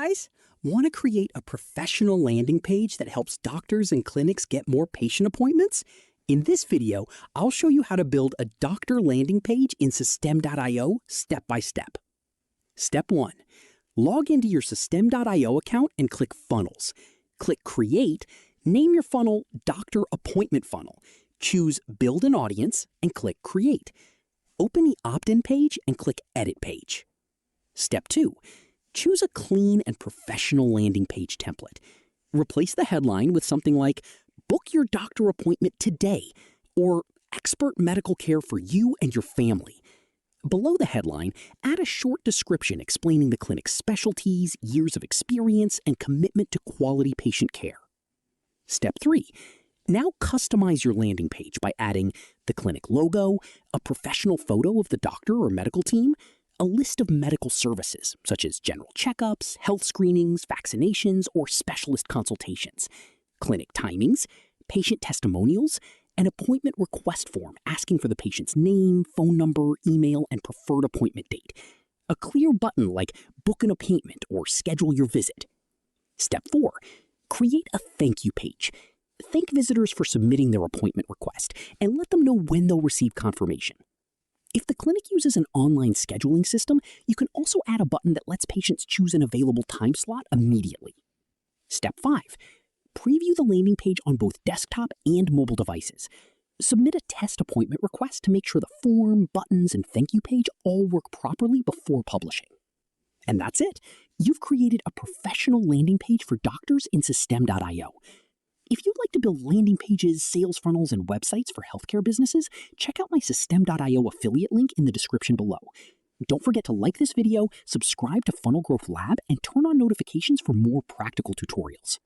guys? Want to create a professional landing page that helps doctors and clinics get more patient appointments? In this video, I'll show you how to build a doctor landing page in System.io step by step. Step 1. Log into your System.io account and click Funnels. Click Create, name your funnel Doctor Appointment Funnel. Choose Build an Audience and click Create. Open the opt-in page and click Edit Page. Step 2. Choose a clean and professional landing page template. Replace the headline with something like, "Book your doctor appointment today," or "Expert medical care for you and your family." Below the headline, add a short description explaining the clinic's specialties, years of experience, and commitment to quality patient care. Step 3. Now customize your landing page by adding the clinic logo, a professional photo of the doctor or medical team, a list of medical services, such as general checkups, health screenings, vaccinations, or specialist consultations, clinic timings, patient testimonials, an appointment request form asking for the patient's name, phone number, email, and preferred appointment date, a clear button like Book an Appointment or Schedule your visit. Step 4. Create a thank you page. Thank visitors for submitting their appointment request and let them know when they'll receive confirmation. If the clinic uses an online scheduling system, you can also add a button that lets patients choose an available time slot immediately. Step 5. Preview the landing page on both desktop and mobile devices. Submit a test appointment request to make sure the form, buttons, and thank you page all work properly before publishing. And that's it. You've created a professional landing page for doctors in System.io. If you'd like to build landing pages, sales funnels, and websites for healthcare businesses, check out my System.io affiliate link in the description below. Don't forget to like this video, subscribe to Funnel Growth Lab, and turn on notifications for more practical tutorials.